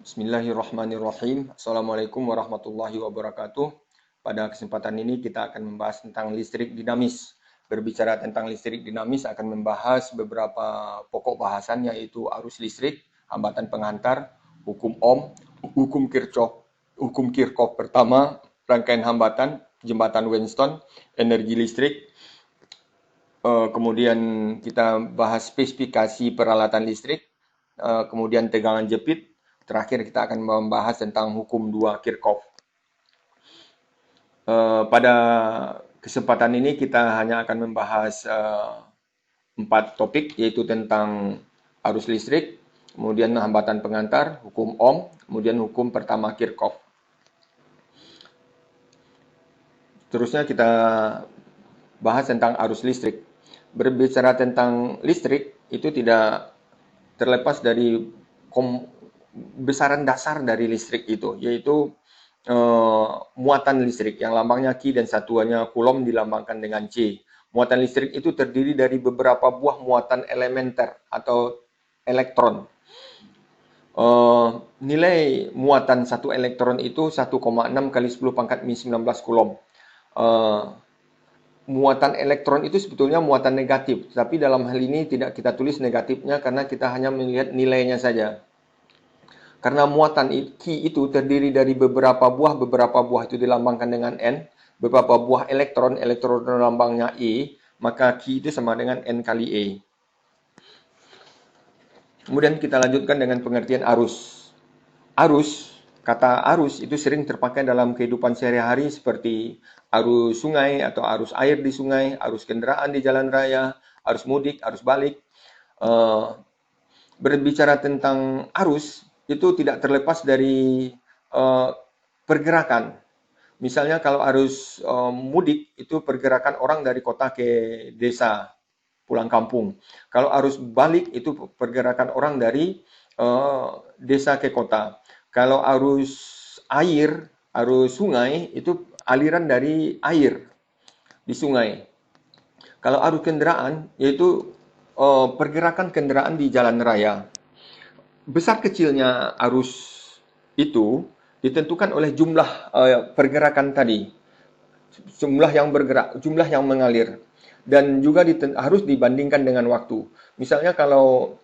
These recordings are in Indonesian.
Bismillahirrahmanirrahim. Assalamualaikum warahmatullahi wabarakatuh. Pada kesempatan ini kita akan membahas tentang listrik dinamis. Berbicara tentang listrik dinamis akan membahas beberapa pokok bahasan yaitu arus listrik, hambatan penghantar, hukum Ohm, hukum Kirchhoff pertama, rangkaian hambatan, jembatan Weinstein, energi listrik. Kemudian kita bahas spesifikasi peralatan listrik, kemudian tegangan jepit. Terakhir kita akan membahas tentang hukum 2 Kirchhoff. Pada kesempatan ini kita hanya akan membahas 4 topik, yaitu tentang arus listrik, kemudian hambatan pengantar, hukum Ohm, kemudian hukum pertama Kirchhoff. Terusnya kita bahas tentang arus listrik. Berbicara tentang listrik, itu tidak terlepas dari besaran dasar dari listrik itu, yaitu muatan listrik yang lambangnya Q dan satuannya Coulomb dilambangkan dengan C. Muatan listrik itu terdiri dari beberapa buah muatan elementer atau elektron. Nilai muatan satu elektron itu 1,6 kali 10 pangkat min 19 Coulomb. Muatan elektron itu sebetulnya muatan negatif, tapi dalam hal ini tidak kita tulis negatifnya karena kita hanya melihat nilainya saja. Karena muatan Q itu terdiri dari beberapa buah itu dilambangkan dengan N, beberapa buah elektron lambangnya E, maka Q itu sama dengan N kali E. Kemudian kita lanjutkan dengan pengertian arus. Kata arus itu sering terpakai dalam kehidupan sehari-hari seperti arus sungai atau arus air di sungai, arus kendaraan di jalan raya, arus mudik, arus balik. Berbicara tentang arus, itu tidak terlepas dari pergerakan. Misalnya kalau arus mudik, itu pergerakan orang dari kota ke desa, pulang kampung. Kalau arus balik, itu pergerakan orang dari desa ke kota. Kalau arus air, arus sungai, itu aliran dari air di sungai. Kalau arus kendaraan, yaitu pergerakan kendaraan di jalan raya. Besar kecilnya arus itu ditentukan oleh jumlah pergerakan tadi. Jumlah yang bergerak, jumlah yang mengalir. Dan juga harus dibandingkan dengan waktu. Misalnya kalau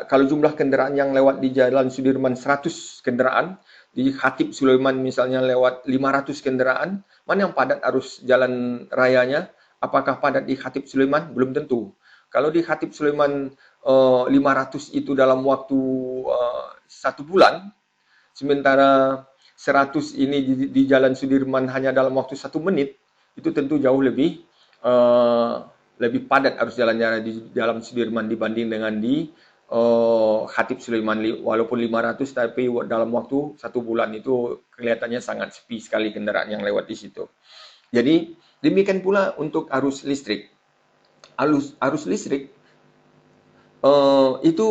kalau jumlah kendaraan yang lewat di Jalan Sudirman 100 kendaraan, di Khatib Sulaiman misalnya lewat 500 kendaraan, mana yang padat arus jalan rayanya? Apakah padat di Khatib Sulaiman? Belum tentu. Kalau di Khatib Sulaiman 500 itu dalam waktu 1 bulan, sementara 100 ini di Jalan Sudirman hanya dalam waktu 1 menit, itu tentu jauh lebih padat arus jalannya di Jalan Sudirman dibanding dengan di Khatib Sulaiman. Walaupun 500, tapi dalam waktu 1 bulan itu kelihatannya sangat sepi sekali kendaraan yang lewat di situ. Jadi demikian pula untuk arus listrik. Arus listrik itu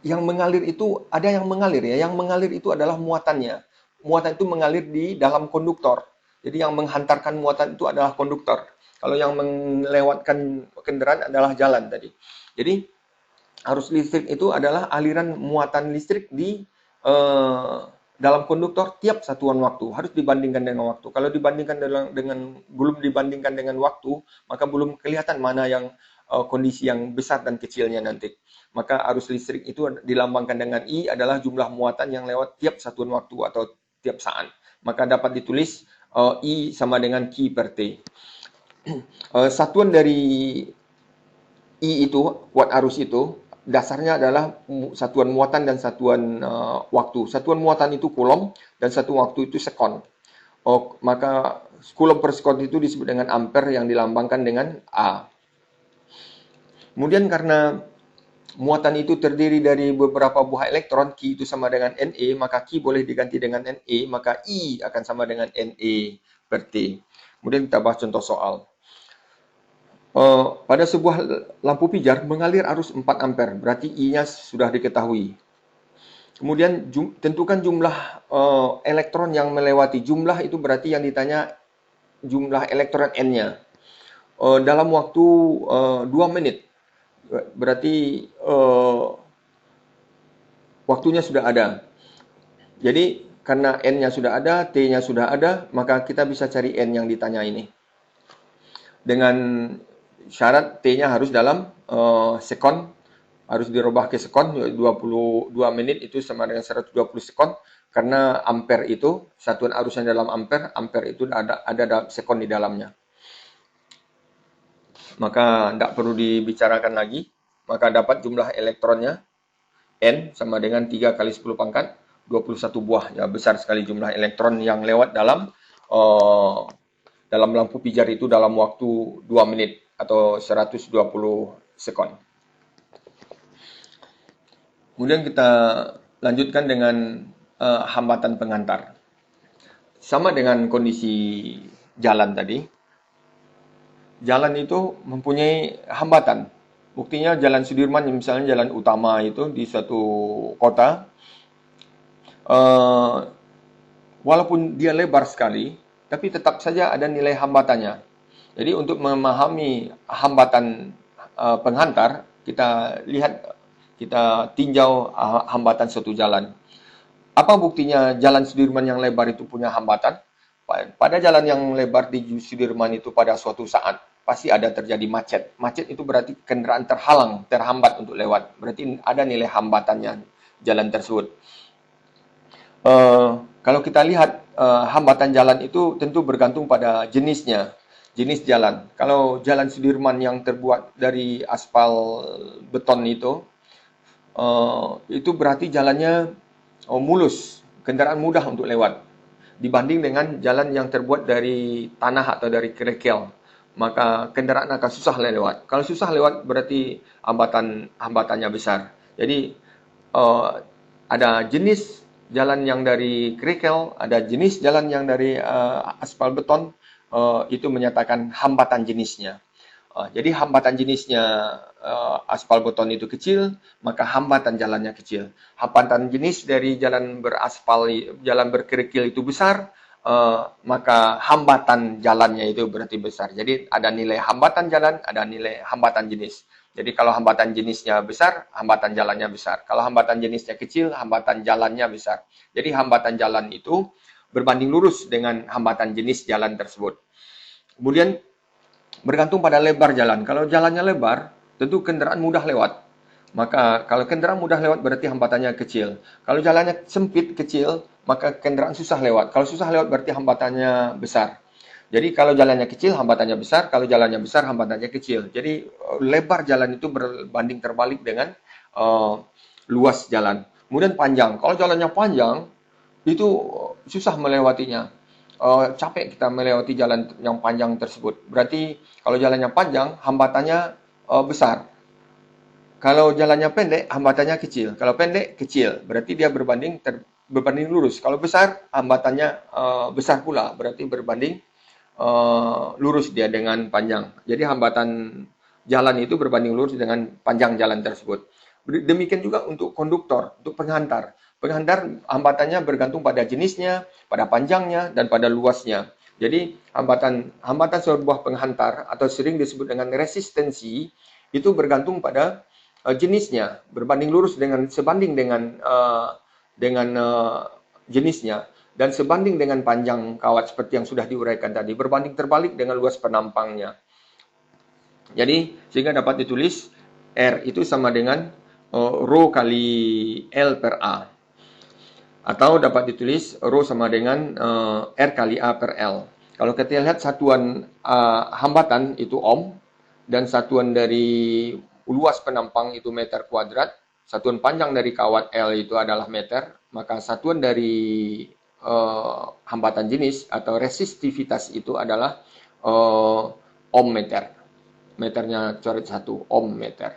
yang mengalir itu ada yang mengalir ya. Yang mengalir itu adalah muatannya. Muatan itu mengalir di dalam konduktor. Jadi yang menghantarkan muatan itu adalah konduktor. Kalau yang melewatkan kendaraan adalah jalan tadi. Jadi arus listrik itu adalah aliran muatan listrik di dalam konduktor tiap satuan waktu. Harus dibandingkan dengan waktu. Kalau dibandingkan belum dibandingkan dengan waktu, maka belum kelihatan mana yang kondisi yang besar dan kecilnya nanti. Maka arus listrik itu dilambangkan dengan I adalah jumlah muatan yang lewat tiap satuan waktu atau tiap saat. Maka dapat ditulis I sama dengan Q per T. Satuan dari I itu, watt arus itu, dasarnya adalah satuan muatan dan satuan waktu. Satuan muatan itu Coulomb dan satu waktu itu sekon. Maka Coulomb per sekon itu disebut dengan ampere yang dilambangkan dengan A. Kemudian karena muatan itu terdiri dari beberapa buah elektron, Q itu sama dengan Ne, maka Q boleh diganti dengan Ne, maka I akan sama dengan Ne per T. Kemudian kita bahas contoh soal. Pada sebuah lampu pijar mengalir arus 4 ampere, berarti I-nya sudah diketahui. Kemudian tentukan jumlah elektron yang melewati. Jumlah itu berarti yang ditanya jumlah elektron N-nya. Dalam waktu 2 menit. Berarti waktunya sudah ada. Jadi karena N-nya sudah ada, T-nya sudah ada, maka kita bisa cari N yang ditanya ini. Dengan syarat T-nya harus dalam sekon, harus dirubah ke sekon, 22 menit itu sama dengan 120 sekon, karena ampere itu, satuan arusnya dalam ampere, ampere itu ada sekon di dalamnya. Maka tidak perlu dibicarakan lagi, maka dapat jumlah elektronnya, N sama dengan 3 kali 10 pangkat, 21 buah. Ya, besar sekali jumlah elektron yang lewat dalam lampu pijar itu dalam waktu 2 menit atau 120 sekon. Kemudian kita lanjutkan dengan hambatan penghantar. Sama dengan kondisi jalan tadi, jalan itu mempunyai hambatan. Buktinya jalan Sudirman, misalnya jalan utama itu di suatu kota, walaupun dia lebar sekali, tapi tetap saja ada nilai hambatannya. Jadi untuk memahami hambatan penghantar, kita lihat, kita tinjau hambatan suatu jalan. Apa buktinya jalan Sudirman yang lebar itu punya hambatan? Pada jalan yang lebar di Sudirman itu pada suatu saat, pasti ada terjadi macet. Macet itu berarti kendaraan terhalang, terhambat untuk lewat. Berarti ada nilai hambatannya jalan tersebut. Kalau kita lihat hambatan jalan itu tentu bergantung pada jenisnya, jenis jalan. Kalau jalan Sudirman yang terbuat dari aspal beton itu berarti jalannya mulus, kendaraan mudah untuk lewat. Dibanding dengan jalan yang terbuat dari tanah atau dari kerikil, maka kendaraan akan susah lewat. Kalau susah lewat berarti hambatannya besar. Jadi ada jenis jalan yang dari kerikil, ada jenis jalan yang dari aspal beton, itu menyatakan hambatan jenisnya. Jadi hambatan jenisnya aspal beton itu kecil, maka hambatan jalannya kecil. Hambatan jenis dari jalan beraspal, jalan berkerikil itu besar, maka hambatan jalannya itu berarti besar. Jadi ada nilai hambatan jalan, ada nilai hambatan jenis. Jadi kalau hambatan jenisnya besar, hambatan jalannya besar. Kalau hambatan jenisnya kecil, hambatan jalannya besar. Jadi hambatan jalan itu berbanding lurus dengan hambatan jenis jalan tersebut. Kemudian bergantung pada lebar jalan. Kalau jalannya lebar, tentu kendaraan mudah lewat. Maka kalau kendaraan mudah lewat berarti hambatannya kecil. Kalau jalannya sempit, kecil, maka kendaraan susah lewat. Kalau susah lewat berarti hambatannya besar. Jadi kalau jalannya kecil, hambatannya besar. Kalau jalannya besar, hambatannya kecil. Jadi lebar jalan itu berbanding terbalik dengan luas jalan. Kemudian panjang. Kalau jalannya panjang, itu susah melewatinya. Capek kita melewati jalan yang panjang tersebut. Berarti kalau jalannya panjang, hambatannya besar. Kalau jalannya pendek, hambatannya kecil. Kalau pendek, kecil. Berarti dia berbanding lurus. Kalau besar, hambatannya besar pula. Berarti berbanding lurus dia dengan panjang. Jadi hambatan jalan itu berbanding lurus dengan panjang jalan tersebut. Demikian juga untuk konduktor, untuk penghantar. Penghantar hambatannya bergantung pada jenisnya, pada panjangnya, dan pada luasnya. Jadi hambatan sebuah penghantar atau sering disebut dengan resistensi itu bergantung pada jenisnya, sebanding dengan jenisnya, dan sebanding dengan panjang kawat seperti yang sudah diuraikan tadi, berbanding terbalik dengan luas penampangnya. Jadi sehingga dapat ditulis R itu sama dengan rho kali L per A. Atau dapat ditulis rho sama dengan R kali A per L. Kalau kita lihat satuan hambatan itu ohm, dan satuan dari luas penampang itu meter kuadrat, satuan panjang dari kawat L itu adalah meter, maka satuan dari hambatan jenis atau resistivitas itu adalah ohm meter. Meternya coret 1, ohm meter.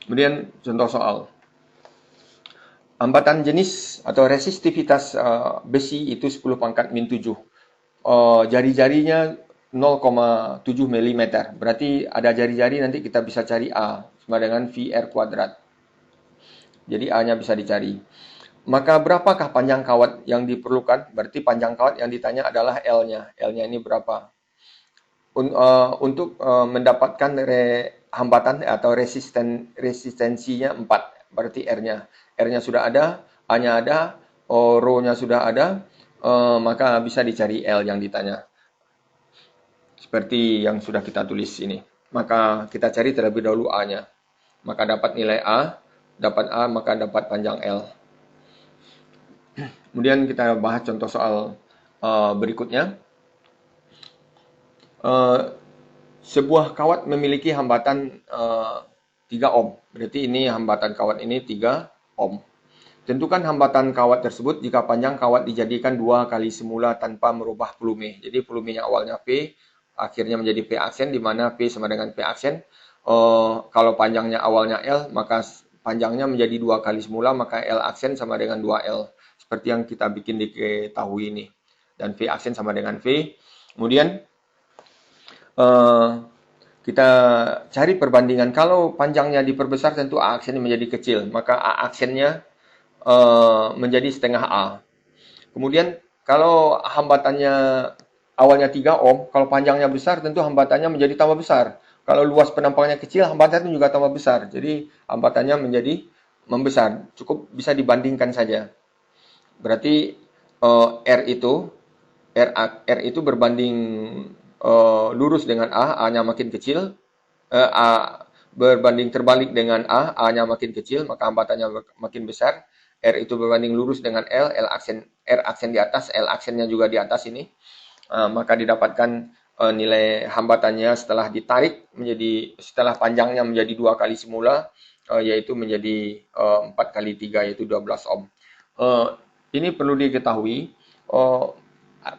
Kemudian contoh soal. Hambatan jenis atau resistivitas besi itu 10 pangkat min 7. Jari-jarinya 0,7 mm. Berarti ada jari-jari, nanti kita bisa cari A sama dengan VR kuadrat. Jadi A-nya bisa dicari. Maka berapakah panjang kawat yang diperlukan? Berarti panjang kawat yang ditanya adalah L-nya. L-nya ini berapa? Untuk mendapatkan hambatan atau resistensinya 4. berarti R-nya. R-nya sudah ada, A-nya ada, rho-nya sudah ada, maka bisa dicari L yang ditanya. Seperti yang sudah kita tulis ini. Maka kita cari terlebih dahulu A-nya. Maka dapat nilai A, maka dapat panjang L. Kemudian kita bahas contoh soal berikutnya. Sebuah kawat memiliki hambatan 3 ohm. Berarti ini hambatan kawat ini 3 ohm. Tentukan hambatan kawat tersebut jika panjang kawat dijadikan 2 kali semula tanpa merubah volume. Jadi volumenya awalnya P, akhirnya menjadi P aksen, di mana P sama dengan P aksen. Kalau panjangnya awalnya L, maka panjangnya menjadi 2 kali semula, maka L aksen sama dengan 2L. Seperti yang kita bikin diketahui ini. Dan V aksen sama dengan V. Kemudian kita cari perbandingan. Kalau panjangnya diperbesar, tentu A aksennya menjadi kecil. Maka A aksennya menjadi setengah A. Kemudian kalau hambatannya awalnya 3 ohm, kalau panjangnya besar, tentu hambatannya menjadi tambah besar. Kalau luas penampangnya kecil, hambatannya juga tambah besar. Jadi hambatannya menjadi membesar. Cukup bisa dibandingkan saja. Berarti R itu berbanding lurus dengan A-nya makin kecil. A berbanding terbalik dengan A-nya makin kecil, maka hambatannya makin besar. R itu berbanding lurus dengan L, R aksen di atas, L aksennya juga di atas ini. Maka didapatkan nilai hambatannya setelah ditarik setelah panjangnya menjadi 2 kali semula, yaitu menjadi 4 kali 3, yaitu 12 ohm. Ini perlu diketahui,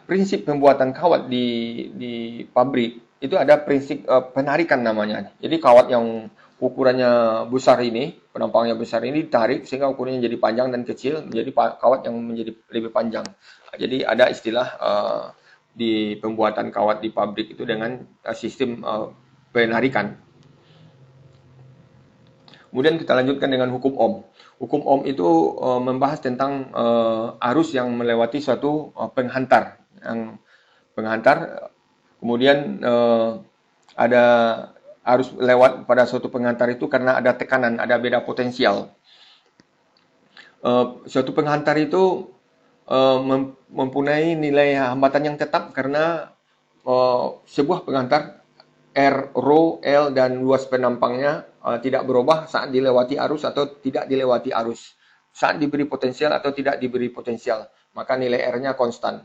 prinsip pembuatan kawat di pabrik itu ada prinsip penarikan namanya. Jadi kawat yang ukurannya besar ini, penampangnya besar ini ditarik sehingga ukurannya jadi panjang dan kecil, menjadi kawat yang menjadi lebih panjang. Jadi ada istilah di pembuatan kawat di pabrik itu dengan sistem penarikan. Kemudian kita lanjutkan dengan hukum Ohm. Hukum Ohm itu membahas tentang arus yang melewati suatu penghantar. Kemudian ada arus lewat pada suatu penghantar itu karena ada tekanan, ada beda potensial. Suatu penghantar itu mempunyai nilai hambatan yang tetap karena sebuah penghantar R, rho, L, dan luas penampangnya tidak berubah saat dilewati arus atau tidak dilewati arus. Saat diberi potensial atau tidak diberi potensial, maka nilai R-nya konstan.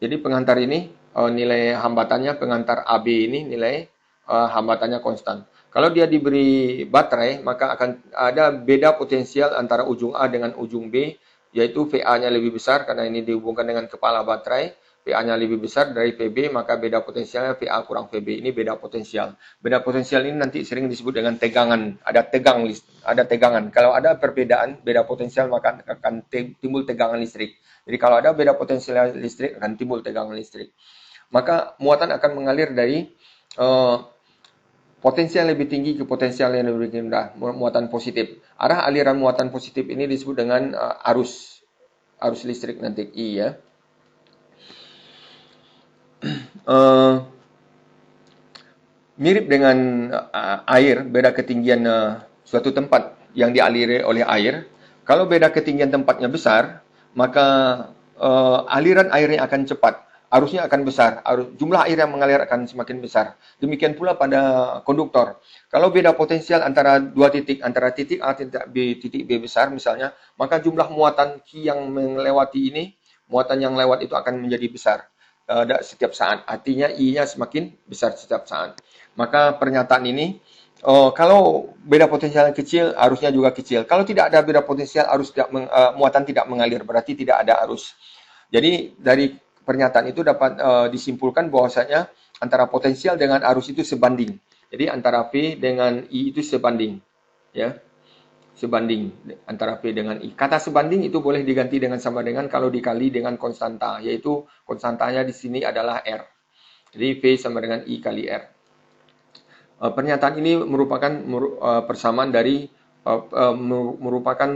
Jadi penghantar ini nilai hambatannya, penghantar AB ini nilai hambatannya konstan. Kalau dia diberi baterai, maka akan ada beda potensial antara ujung A dengan ujung B, yaitu VA-nya lebih besar karena ini dihubungkan dengan kepala baterai. VA-nya lebih besar dari VB, maka beda potensialnya VA kurang VB. Ini beda potensial. Beda potensial ini nanti sering disebut dengan tegangan. Ada tegangan. Kalau ada perbedaan beda potensial, maka akan timbul tegangan listrik. Jadi kalau ada beda potensial listrik, akan timbul tegangan listrik. Maka muatan akan mengalir dari potensial lebih tinggi ke potensial yang lebih rendah, muatan positif. Arah aliran muatan positif ini disebut dengan arus listrik nanti I ya. Mirip dengan air, beda ketinggian suatu tempat yang dialiri oleh air. Kalau beda ketinggian tempatnya besar, maka aliran airnya akan cepat. Arusnya akan besar, jumlah air yang mengalir akan semakin besar. Demikian pula pada konduktor. Kalau beda potensial antara dua titik, antara titik A dan titik B besar misalnya, maka jumlah muatan Q yang melewati ini, muatan yang lewat itu akan menjadi besar setiap saat. Artinya I-nya semakin besar setiap saat. Maka pernyataan ini, kalau beda potensial kecil, arusnya juga kecil. Kalau tidak ada beda potensial, muatan tidak mengalir, berarti tidak ada arus. Jadi dari pernyataan itu dapat disimpulkan bahwasanya antara potensial dengan arus itu sebanding. Jadi antara V dengan I itu sebanding, ya, sebanding antara V dengan I. Kata sebanding itu boleh diganti dengan sama dengan kalau dikali dengan konstanta, yaitu konstantanya di sini adalah R. Jadi V sama dengan I kali R. Pernyataan ini merupakan persamaan dari merupakan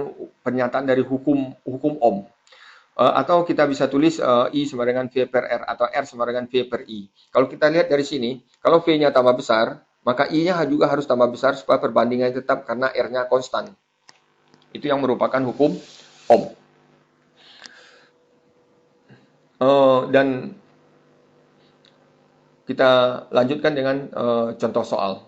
pernyataan dari hukum Ohm. Atau kita bisa tulis I sama dengan V per R atau R sama dengan V per I. Kalau kita lihat dari sini, kalau V-nya tambah besar, maka I-nya juga harus tambah besar supaya perbandingannya tetap karena R-nya konstan. Itu yang merupakan hukum Ohm. Dan kita lanjutkan dengan contoh soal.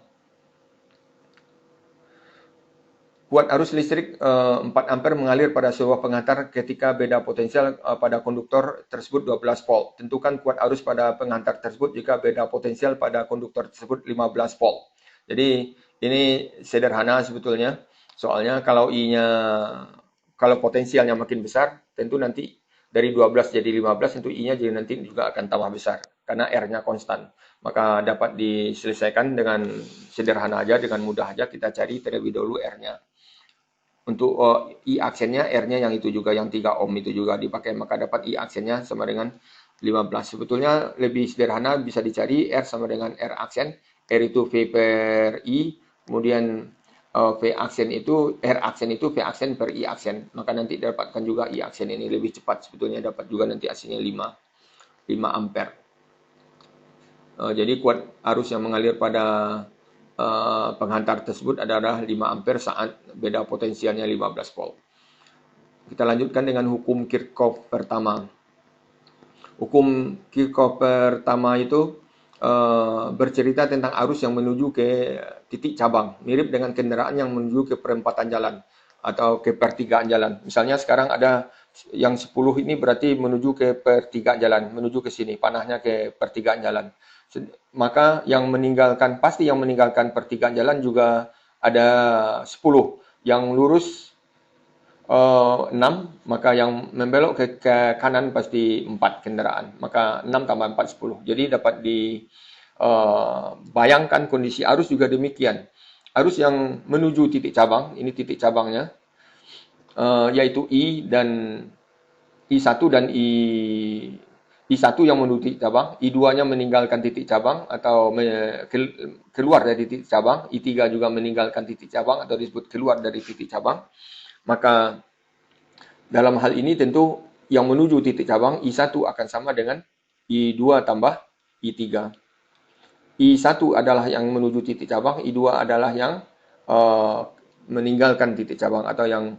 Kuat arus listrik 4 ampere mengalir pada sebuah penghantar ketika beda potensial pada konduktor tersebut 12 volt. Tentukan kuat arus pada penghantar tersebut jika beda potensial pada konduktor tersebut 15 volt. Jadi ini sederhana sebetulnya. Soalnya kalau kalau potensialnya makin besar, tentu nanti dari 12 jadi 15, tentu I-nya jadi nanti juga akan tambah besar karena R-nya konstan. Maka dapat diselesaikan dengan sederhana aja, dengan mudah aja kita cari terlebih dahulu R-nya. Untuk I aksennya, R-nya yang itu juga, yang 3 ohm itu juga dipakai. Maka dapat I aksennya sama dengan 15. Sebetulnya lebih sederhana, bisa dicari R sama dengan R aksen. R itu V per I, kemudian V aksen itu, R aksen itu V aksen per I aksen. Maka nanti dapatkan juga I aksen ini lebih cepat. Sebetulnya dapat juga nanti hasilnya 5 ampere. Jadi kuat arus yang mengalir pada penghantar tersebut adalah 5 ampere saat beda potensialnya 15 volt. Kita lanjutkan dengan hukum Kirchhoff pertama. Hukum Kirchhoff pertama itu bercerita tentang arus yang menuju ke titik cabang, mirip dengan kendaraan yang menuju ke perempatan jalan atau ke pertigaan jalan. Misalnya sekarang ada yang 10 ini berarti menuju ke pertigaan jalan, menuju ke sini, panahnya ke pertigaan jalan. Maka yang pasti yang meninggalkan pertigaan jalan juga ada 10. Yang lurus 6, maka yang membelok ke kanan pasti 4 kendaraan. Maka 6 tambah 4, 10. Jadi dapat dibayangkan kondisi arus juga demikian. Arus yang menuju titik cabang, ini titik cabangnya, yaitu I1 dan I1 yang menuju titik cabang, I2-nya meninggalkan titik cabang atau keluar dari titik cabang, I3 juga meninggalkan titik cabang atau disebut keluar dari titik cabang. Maka dalam hal ini tentu yang menuju titik cabang I1 akan sama dengan I2 tambah I3. I1 adalah yang menuju titik cabang, I2 adalah yang meninggalkan titik cabang atau yang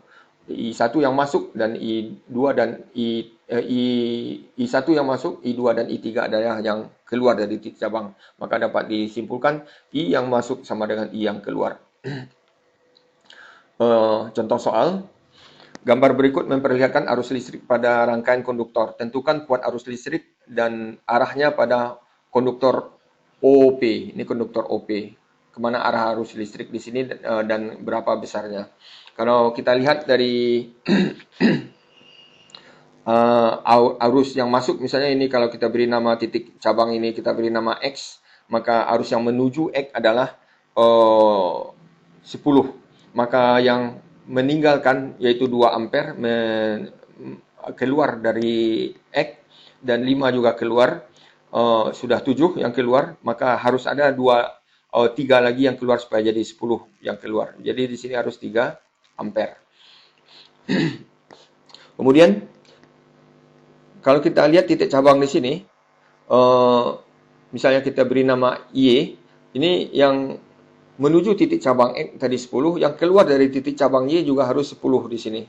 I1 yang masuk dan I2 dan I1 yang masuk, I2 dan I3 adalah yang keluar dari titik cabang. Maka dapat disimpulkan I yang masuk sama dengan I yang keluar. Contoh soal. Gambar berikut memperlihatkan arus listrik pada rangkaian konduktor. Tentukan kuat arus listrik dan arahnya pada konduktor OP. Ini konduktor OP. Kemana arah arus listrik di sini dan berapa besarnya. Kalau kita lihat dari arus yang masuk, misalnya ini kalau kita beri nama titik cabang ini, kita beri nama X, maka arus yang menuju X adalah 10. Maka yang meninggalkan yaitu 2 ampere keluar dari X dan 5 juga keluar, sudah 7 yang keluar, maka harus ada 3 lagi yang keluar supaya jadi 10 yang keluar. Jadi di sini harus 3 ampere. Kemudian kalau kita lihat titik cabang di sini, misalnya kita beri nama Y, ini yang menuju titik cabang X tadi 10, yang keluar dari titik cabang Y juga harus 10 di sini.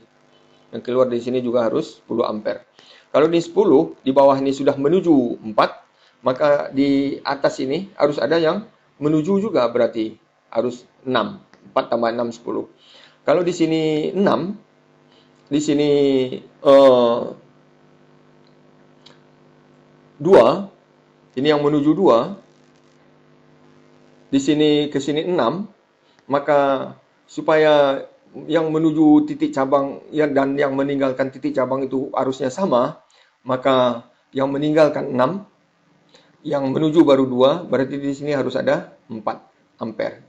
Yang keluar di sini juga harus 10 ampere. Kalau ini 10, di bawah ini sudah menuju 4, maka di atas ini harus ada yang menuju juga, berarti harus 6. 4 tambah 6, 10. Kalau di sini 6, di sini 2, ini yang menuju 2, di sini ke sini 6, maka supaya yang menuju titik cabang dan yang meninggalkan titik cabang itu arusnya sama, maka yang meninggalkan 6, yang menuju baru 2, berarti di sini harus ada 4 ampere.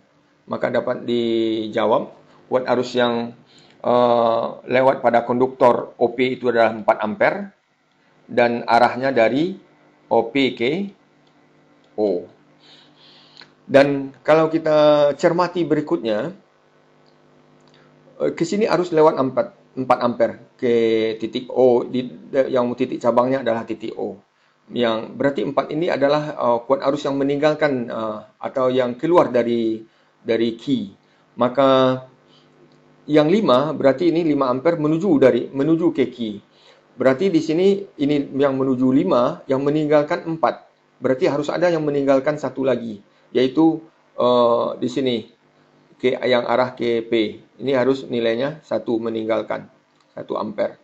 Maka dapat dijawab, kuat arus yang lewat pada konduktor OP itu adalah 4 ampere, dan arahnya dari OP ke O. Dan kalau kita cermati berikutnya, ke sini arus lewat 4 ampere ke titik O, yang titik cabangnya adalah titik O. Yang berarti 4 ini adalah kuat arus yang meninggalkan atau yang keluar dari key. Maka yang 5 berarti ini 5 ampere menuju ke key. Berarti di sini ini yang menuju 5, yang meninggalkan 4. Berarti harus ada yang meninggalkan satu lagi, yaitu di sini ke yang arah ke P. Ini harus nilainya 1 meninggalkan 1 ampere.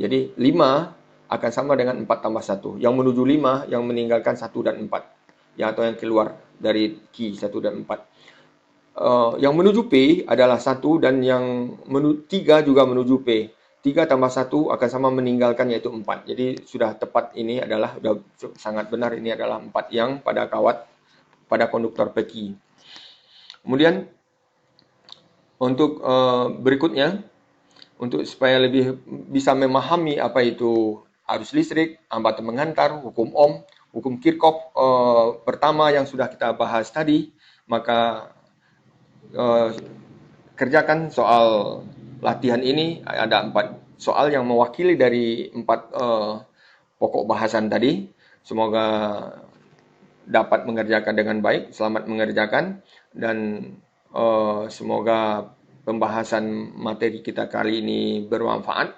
Jadi 5 akan sama dengan 4 tambah 1. Yang menuju 5, yang meninggalkan 1 dan 4. Atau yang keluar dari key 1 dan 4. Yang menuju P adalah 1 dan yang 3 juga menuju P. 3 tambah 1 akan sama meninggalkan yaitu 4. Jadi sudah tepat, ini adalah sudah sangat benar, ini adalah 4 yang pada kawat pada konduktor PQ. Kemudian untuk berikutnya, untuk supaya lebih bisa memahami apa itu arus listrik, hambatan menghantar, hukum Ohm, hukum Kirchhoff pertama yang sudah kita bahas tadi, maka kerjakan soal latihan ini. Ada 4 soal yang mewakili dari 4 pokok bahasan tadi. Semoga dapat mengerjakan dengan baik. Selamat mengerjakan dan semoga pembahasan materi kita kali ini bermanfaat.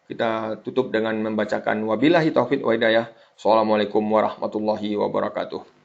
Kita tutup dengan membacakan wabillahi taufiq wa hidayah. Assalamualaikum warahmatullahi wabarakatuh.